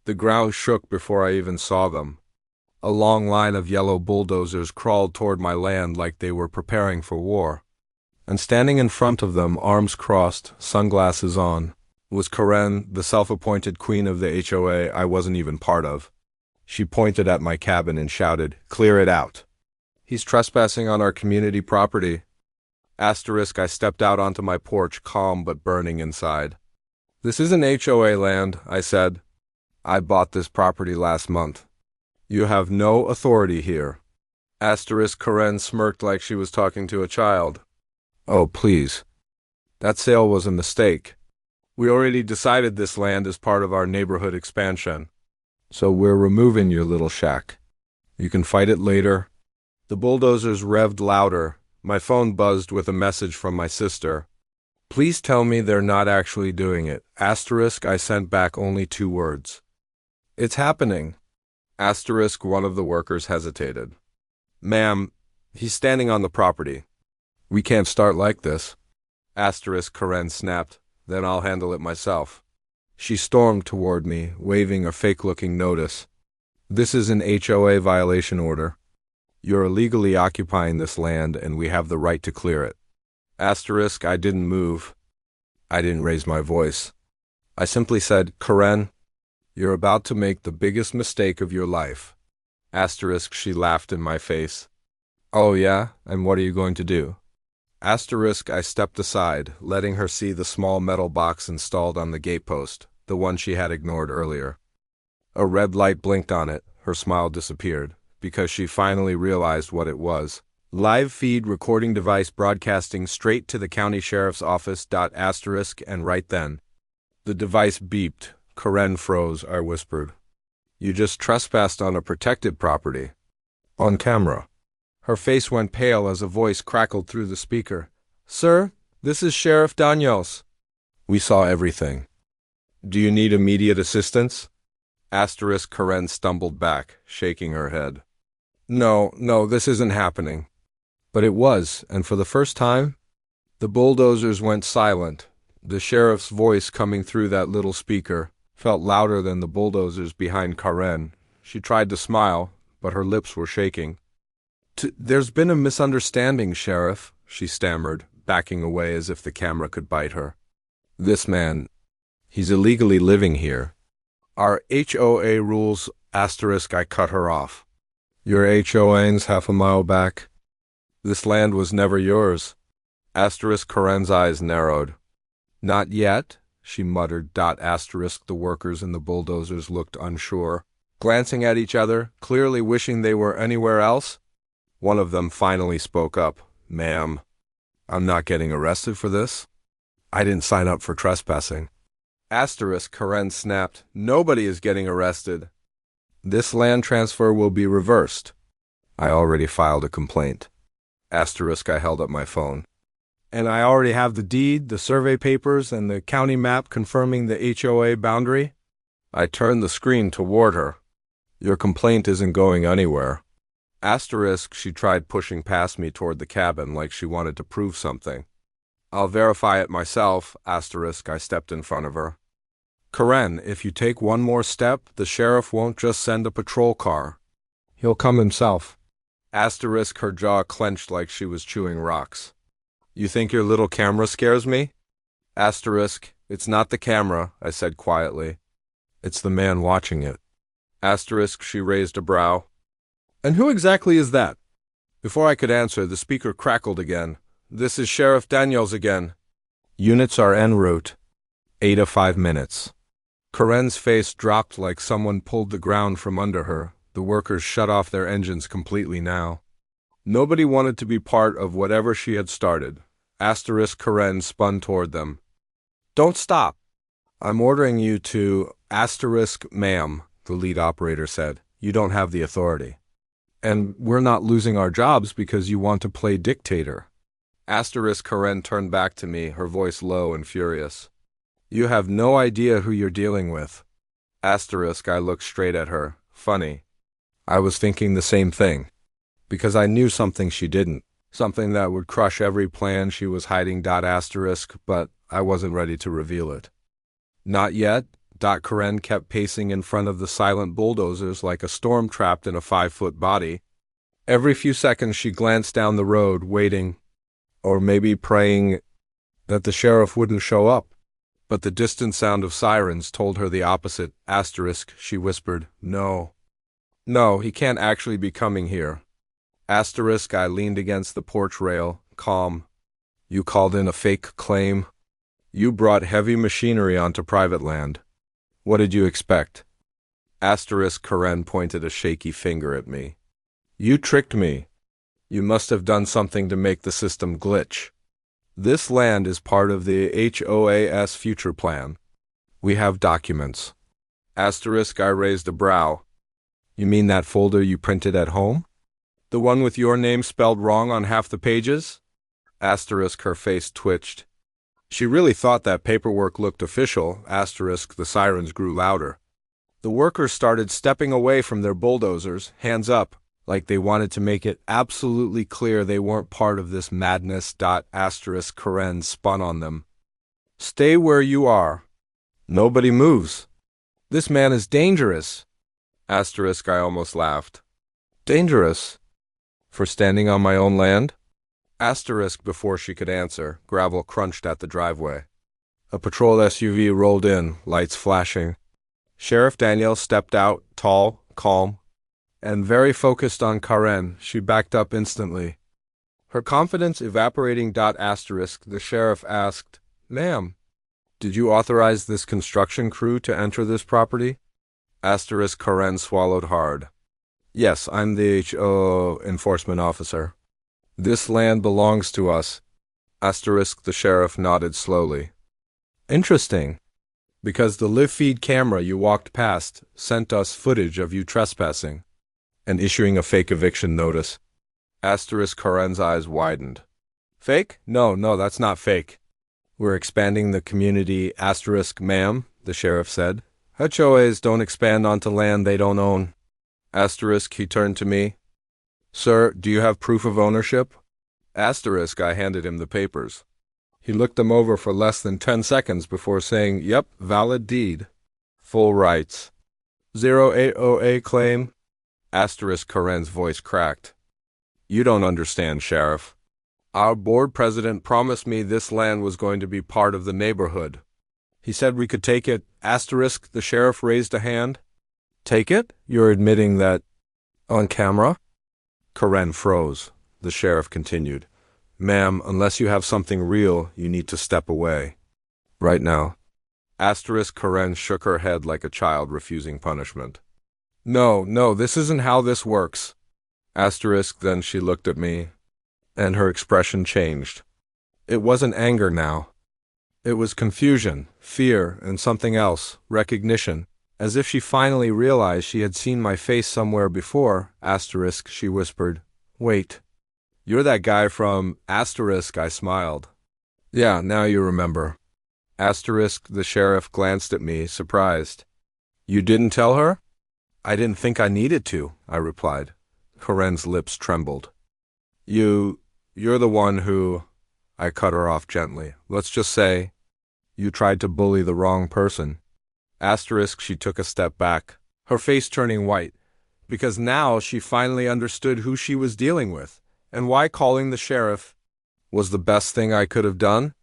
The ground shook before I even saw them. A long line of yellow bulldozers crawled toward my land like they were preparing for war. And standing in front of them, arms crossed, sunglasses on, was Karen, the self-appointed queen of the HOA I wasn't even part of. She pointed at my cabin and shouted, "Clear it out. He's trespassing on our community property." I stepped out onto my porch, calm but burning inside. "This isn't HOA land," I said. "I bought this property last month. You have no authority here." Karen smirked like she was talking to a child. "Oh, please. That sale was a mistake. We already decided this land is part of our neighborhood expansion. So we're removing your little shack. You can fight it later." The bulldozers revved louder. My phone buzzed with a message from my sister. "Please tell me they're not actually doing it." I sent back only 2 words. "It's happening." One of the workers hesitated. "Ma'am, he's standing on the property. We can't start like this." Karen snapped. "Then I'll handle it myself." She stormed toward me, waving a fake-looking notice. "This is an HOA violation order. You're illegally occupying this land, and we have the right to clear it." I didn't move. I didn't raise my voice. I simply said, "Karen, you're about to make the biggest mistake of your life." She laughed in my face. "Oh yeah? And what are you going to do?" I stepped aside, letting her see the small metal box installed on the gatepost, the one she had ignored earlier. A red light blinked on it. Her smile disappeared, because she finally realized what it was. "Live feed recording device broadcasting straight to the county sheriff's office. And right then." The device beeped. Karen froze, I whispered. "You just trespassed on a protected property. On camera." Her face went pale as a voice crackled through the speaker. "Sir, this is Sheriff Daniels." "We saw everything. Do you need immediate assistance?" Karen stumbled back, shaking her head. No, this isn't happening." But it was, and for the first time, the bulldozers went silent. The sheriff's voice coming through that little speaker felt louder than the bulldozers behind Karen. She tried to smile, but her lips were shaking. "There's been a misunderstanding, Sheriff," she stammered, backing away as if the camera could bite her. "This man, he's illegally living here. Our HOA rules, I cut her off. Your HOA's half a mile back. This land was never yours." Karen's eyes narrowed. "Not yet," she muttered. The workers and the bulldozers looked unsure, glancing at each other, clearly wishing they were anywhere else. One of them finally spoke up. "Ma'am, I'm not getting arrested for this. I didn't sign up for trespassing." Karen snapped. "Nobody is getting arrested. This land transfer will be reversed. I already filed a complaint." I held up my phone. "And I already have the deed, the survey papers, and the county map confirming the HOA boundary." I turned the screen toward her. "Your complaint isn't going anywhere." She tried pushing past me toward the cabin like she wanted to prove something. "I'll verify it myself." I stepped in front of her. "Karen, if you take one more step, the sheriff won't just send a patrol car. He'll come himself." Her jaw clenched like she was chewing rocks. "You think your little camera scares me?" "It's not the camera," I said quietly. "It's the man watching it." She raised a brow. "And who exactly is that?" Before I could answer, the speaker crackled again. "This is Sheriff Daniels again. Units are en route. 8 to 5 minutes." Karen's face dropped like someone pulled the ground from under her. The workers shut off their engines completely now. Nobody wanted to be part of whatever she had started. Karen spun toward them. "Don't stop." "I'm ordering you to ma'am," the lead operator said. "You don't have the authority. And we're not losing our jobs because you want to play dictator." Karen turned back to me, her voice low and furious. "You have no idea who you're dealing with." I looked straight at her. Funny. I was thinking the same thing. Because I knew something she didn't. Something that would crush every plan she was hiding. But I wasn't ready to reveal it. "Not yet," Karen kept pacing in front of the silent bulldozers like a storm trapped in a 5-foot body. Every few seconds she glanced down the road, waiting, or maybe praying, that the sheriff wouldn't show up. But the distant sound of sirens told her the opposite. Asterisk, she whispered, "No. No, he can't actually be coming here." Asterisk, I leaned against the porch rail, calm. "You called in a fake claim? You brought heavy machinery onto private land. What did you expect?" Asterisk, Karen pointed a shaky finger at me. "You tricked me. You must have done something to make the system glitch. This land is part of the HOA's future plan. We have documents." Asterisk, I raised a brow. "You mean that folder you printed at home? The one with your name spelled wrong on half the pages?" Asterisk, her face twitched. She really thought that paperwork looked official. Asterisk, the sirens grew louder. The workers started stepping away from their bulldozers, hands up, like they wanted to make it absolutely clear they weren't part of this madness. Asterisk, Karen spun on them. "Stay where you are. Nobody moves. This man is dangerous." Asterisk, I almost laughed. "Dangerous? For standing on my own land?" Asterisk, before she could answer, gravel crunched at the driveway. A patrol SUV rolled in, lights flashing. Sheriff Danielle stepped out, tall, calm, and very focused on Karen. She backed up instantly, her confidence evaporating. Asterisk, the sheriff asked, "Ma'am, did you authorize this construction crew to enter this property?" Asterisk, Karen swallowed hard. "Yes, I'm the HOA enforcement officer. This land belongs to us." Asterisk, the sheriff nodded slowly. "Interesting. Because the live feed camera you walked past sent us footage of you trespassing and issuing a fake eviction notice." Asterisk, Karen's eyes widened. "Fake? No, that's not fake. We're expanding the community." Asterisk, "Ma'am," the sheriff said, "HOAs don't expand onto land they don't own." Asterisk, he turned to me. "Sir, do you have proof of ownership?" Asterisk, I handed him the papers. He looked them over for less than 10 seconds before saying, "Yep, valid deed. Full rights. 080A claim." Asterisk, Karen's voice cracked. "You don't understand, Sheriff. Our board president promised me this land was going to be part of the neighborhood. He said we could take it." Asterisk, the sheriff raised a hand. "Take it? You're admitting that on camera?" Karen froze. The sheriff continued, "Ma'am, unless you have something real, you need to step away. Right now." Asterisk, Karen shook her head like a child refusing punishment. No, this isn't how this works." Asterisk, then she looked at me, and her expression changed. It wasn't anger now. It was confusion, fear, and something else, recognition, as if she finally realized she had seen my face somewhere before. Asterisk, she whispered, "Wait. You're that guy from..." Asterisk, I smiled. "Yeah, now you remember." Asterisk, the sheriff glanced at me, surprised. "You didn't tell her?" "I didn't think I needed to," I replied. Karen's lips trembled. You're the one who..." I cut her off gently. "Let's just say you tried to bully the wrong person." Asterisk, she took a step back, her face turning white, because now she finally understood who she was dealing with, and why calling the sheriff was the best thing I could have done.